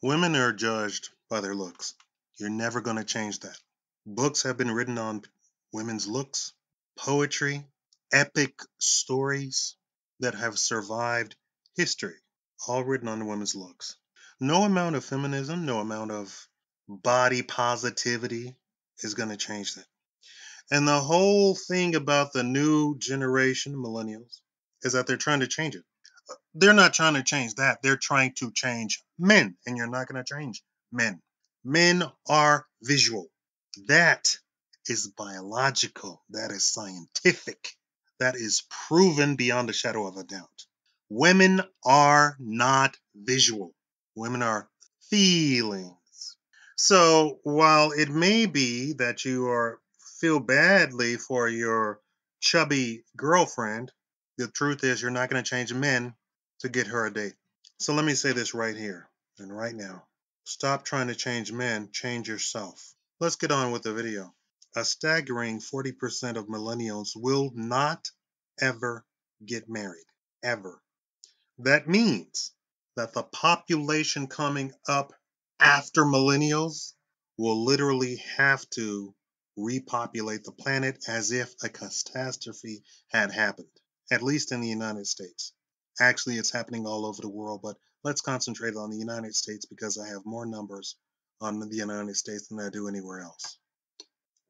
Women are judged by their looks. You're never going to change that. Books have been written on women's looks, poetry, epic stories that have survived history, all written on women's looks. No amount of feminism, no amount of body positivity is going to change that. And the whole thing about the new generation, millennials, is that they're trying to change it. They're not trying to change that. They're trying to change men, and you're not going to change men. Men are visual. That is biological. That is scientific. That is proven beyond a shadow of a doubt. Women are not visual. Women are feelings. So while it may be that you are feel badly for your chubby girlfriend, the truth is you're not going to change men to get her a date. So let me say this right here and right now. Stop trying to change men, change yourself. Let's get on with the video. A staggering 40% of millennials will not ever get married. Ever. That means that the population coming up after millennials will literally have to repopulate the planet as if a catastrophe had happened, at least in the United States. Actually, it's happening all over the world, but let's concentrate on the United States because I have more numbers on the United States than I do anywhere else.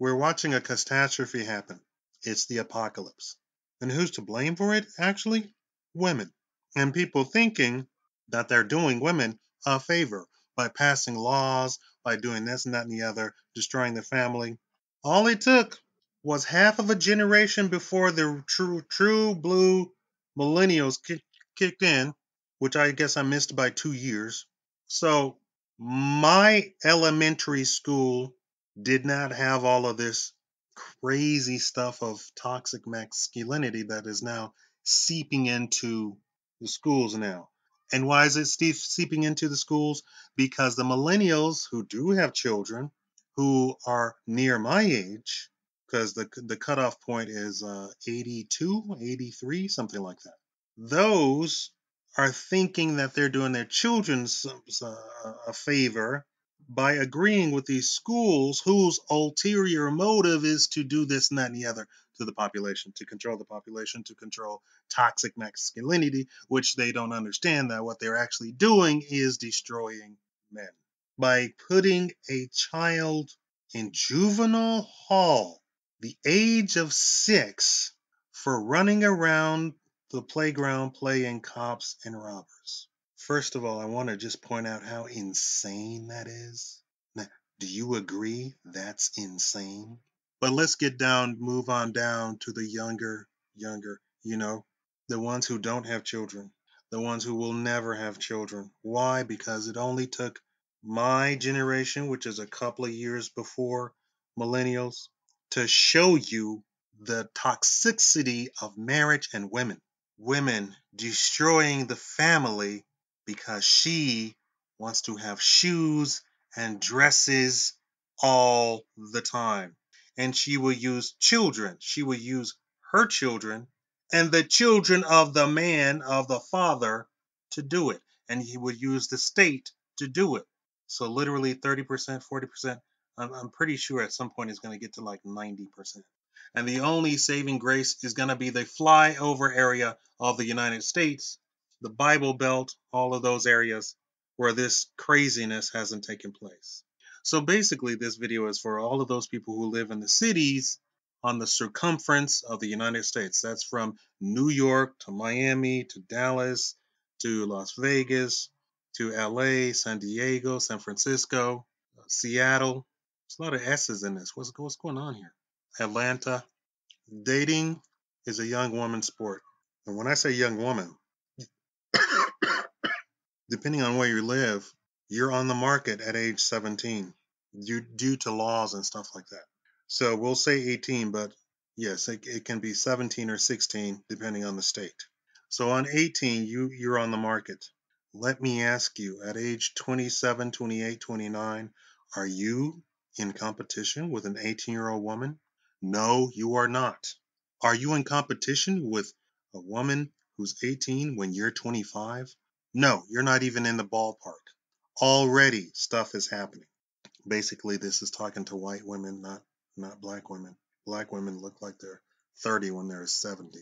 We're watching a catastrophe happen. It's the apocalypse. And who's to blame for it, actually? Women. And people thinking that they're doing women a favor by passing laws, by doing this and that and the other, destroying the family. All it took was half of a generation before the true blue millennials kicked in, which I guess I missed by 2 years. So my elementary school did not have all of this crazy stuff of toxic masculinity that is now seeping into the schools now. And why is it seeping into the schools? Because the millennials who do have children who are near my age, because the cutoff point is 82, 83, something like that. Those are thinking that they're doing their children a favor by agreeing with these schools whose ulterior motive is to do this and that and the other to the population, to control the population, to control toxic masculinity, which they don't understand that what they're actually doing is destroying men. By putting a child in juvenile hall, the age of 6, for running around the playground playing cops and robbers. First of all, I want to just point out how insane that is. Now, do you agree that's insane? But let's move on down to the younger, the ones who don't have children, the ones who will never have children. Why? Because it only took my generation, which is a couple of years before millennials, to show you the toxicity of marriage and women. Women destroying the family because she wants to have shoes and dresses all the time. And she will use children. She will use her children and the children of the man, of the father, to do it. And he would use the state to do it. So literally 30%, 40%. I'm pretty sure at some point it's going to get to like 90%. And the only saving grace is going to be the flyover area of the United States, the Bible Belt, all of those areas where this craziness hasn't taken place. So basically, this video is for all of those people who live in the cities on the circumference of the United States. That's from New York to Miami to Dallas to Las Vegas to LA, San Diego, San Francisco, Seattle. There's a lot of S's in this. What's going on here? Atlanta. Dating is a young woman's sport. And when I say young woman, depending on where you live, you're on the market at age 17 due to laws and stuff like that. So we'll say 18, but yes, it can be 17 or 16 depending on the state. So on 18, you're on the market. Let me ask you, at age 27, 28, 29, are you in competition with an 18-year-old woman? No, you are not. Are you in competition with a woman who's 18 when you're 25? No, you're not even in the ballpark. Already stuff is happening. Basically, this is talking to white women, not black women. Black women look like they're 30 when they're 70.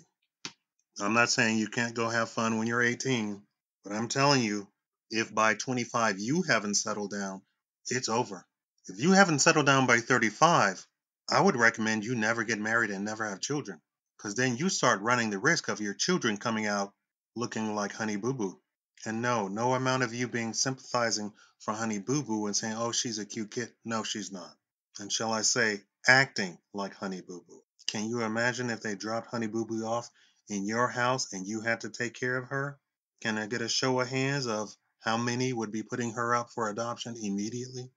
I'm not saying you can't go have fun when you're 18, but I'm telling you, if by 25 you haven't settled down, it's over. If you haven't settled down by 35, I would recommend you never get married and never have children, because then you start running the risk of your children coming out looking like Honey Boo Boo. And no amount of you being sympathizing for Honey Boo Boo and saying, oh, she's a cute kid. No, she's not. And shall I say, acting like Honey Boo Boo. Can you imagine if they dropped Honey Boo Boo off in your house and you had to take care of her? Can I get a show of hands of how many would be putting her up for adoption immediately?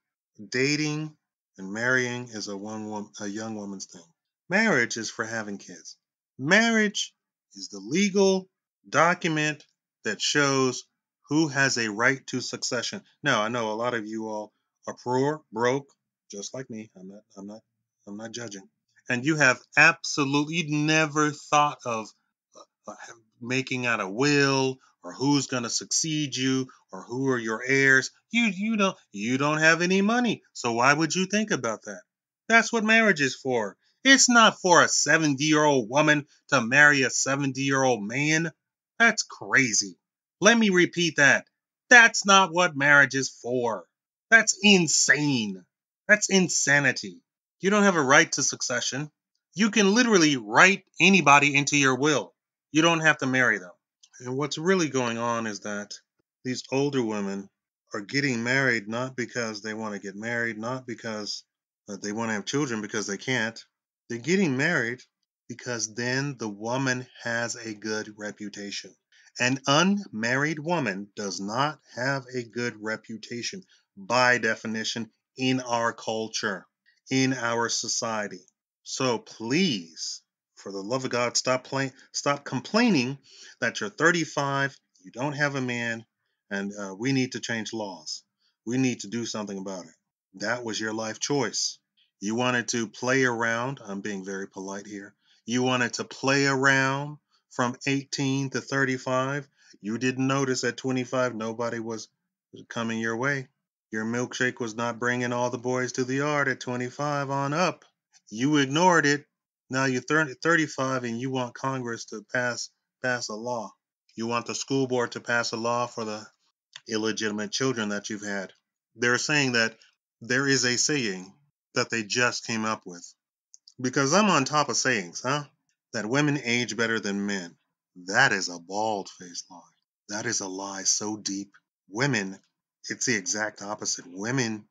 Dating and marrying is a young woman's thing. Marriage is for having kids. Marriage is the legal document that shows who has a right to succession. Now, I know a lot of you all are poor, broke, just like me. I'm not judging. And you have absolutely never thought of uh, making out a will or who's going to succeed you or who are your heirs. You don't have any money. So why would you think about that? That's what marriage is for. It's not for a 70-year-old woman to marry a 70-year-old man. That's crazy. Let me repeat that. That's not what marriage is for. That's insane. That's insanity. You don't have a right to succession. You can literally write anybody into your will. You don't have to marry them. And what's really going on is that these older women are getting married not because they want to get married, not because they want to have children because they can't. They're getting married because then the woman has a good reputation. An unmarried woman does not have a good reputation by definition in our culture, in our society. So please, for the love of God, stop complaining that you're 35, you don't have a man, and we need to change laws. We need to do something about it. That was your life choice. You wanted to play around. I'm being very polite here. You wanted to play around from 18 to 35. You didn't notice at 25 nobody was coming your way. Your milkshake was not bringing all the boys to the yard at 25 on up. You ignored it. Now you're 35 and you want Congress to pass a law. You want the school board to pass a law for the illegitimate children that you've had. They're saying that there is a saying that they just came up with. Because I'm on top of sayings, huh? That women age better than men. That is a bald-faced lie. That is a lie so deep. Women, it's the exact opposite. Women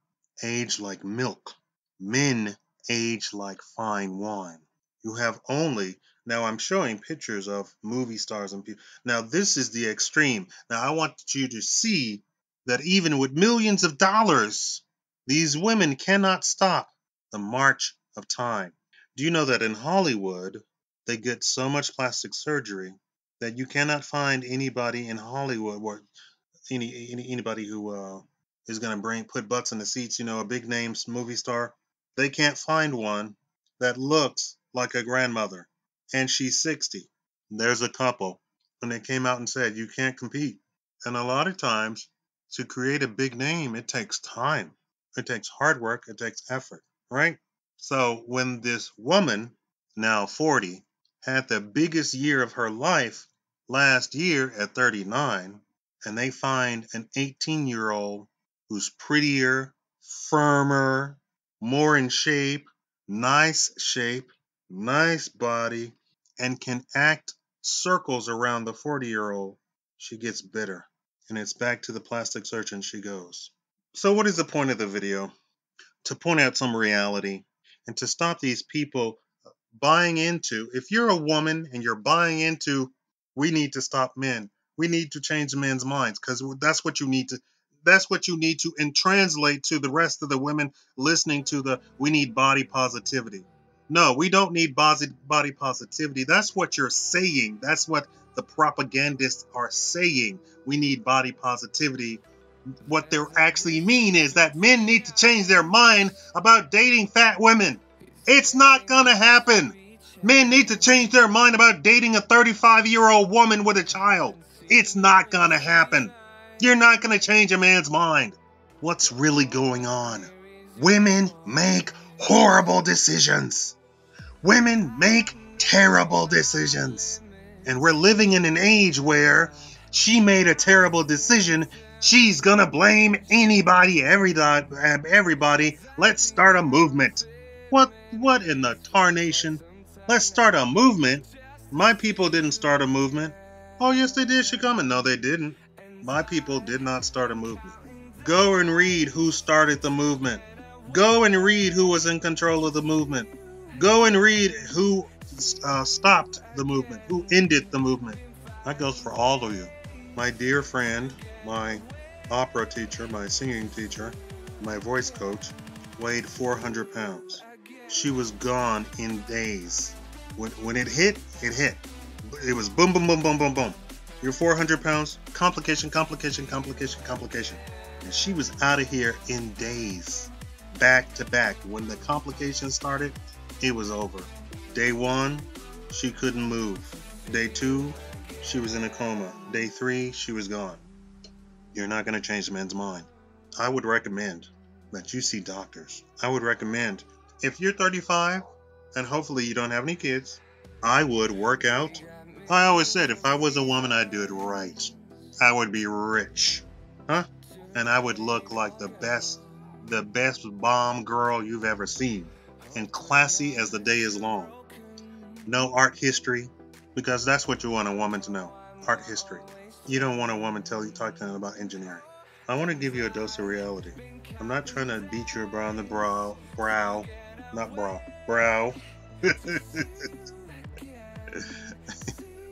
age like milk. Men age like fine wine. You have only, now I'm showing pictures of movie stars and people. Now this is the extreme. Now I want you to see that even with millions of dollars, these women cannot stop the march of time. Do you know that in Hollywood, they get so much plastic surgery that you cannot find anybody in Hollywood or anybody who is going to put butts in the seats, a big name movie star. They can't find one that looks like a grandmother, and she's 60. There's a couple, and they came out and said you can't compete. And a lot of times, to create a big name, it takes time, it takes hard work, it takes effort, right? So when this woman, now 40, had the biggest year of her life last year at 39, and they find an 18-year-old who's prettier, firmer, more in shape, nice body, and can act circles around the 40-year-old, she gets bitter. And it's back to the plastic surgeon she goes. So what is the point of the video? To point out some reality and to stop these people buying into, if you're a woman and you're buying into, we need to stop men, we need to change men's minds, because that's what you need to and translate to the rest of the women listening to the we need body positivity. No, we don't need body positivity. That's what you're saying. That's what the propagandists are saying. We need body positivity. What they actually mean is that men need to change their mind about dating fat women. It's not gonna happen. Men need to change their mind about dating a 35-year-old woman with a child. It's not gonna happen. You're not gonna change a man's mind. what's really going on. Women make horrible decisions. Women make terrible decisions. And we're living in an age where she made a terrible decision. She's gonna blame anybody, everybody. Let's start a movement. What in the tarnation? Let's start a movement? My people didn't start a movement. Oh, yes, they did, Shakaama. No, they didn't. My people did not start a movement. Go and read who started the movement. Go and read who was in control of the movement. Go and read who stopped the movement, who ended the movement. That goes for all of you. My dear friend, my opera teacher, my singing teacher, my voice coach, weighed 400 pounds. She was gone in days. When it hit, it hit. It was boom, boom, boom, boom, boom, boom. You're 400 pounds, complication. And she was out of here in days, back to back. When the complications started, it was over. Day 1, she couldn't move. Day 2, she was in a coma. Day 3, she was gone. You're not going to change the man's mind. I would recommend that you see doctors. I would recommend, if you're 35 and hopefully you don't have any kids, I would work out. I always said if I was a woman, I'd do it right. I would be rich. And I would look like the best bomb girl you've ever seen. And classy as the day is long. No art history, because that's what you want a woman to know. Art history. You don't want a woman talking about engineering. I want to give you a dose of reality. I'm not trying to beat your brow on the brow.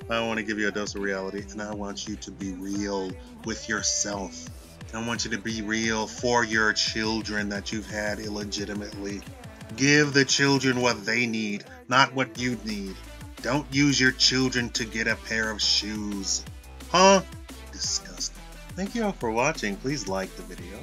I want to give you a dose of reality, and I want you to be real with yourself. I want you to be real for your children that you've had illegitimately. Give the children what they need, not what you need. Don't use your children to get a pair of shoes. Disgusting. Thank you all for watching. Please like the video.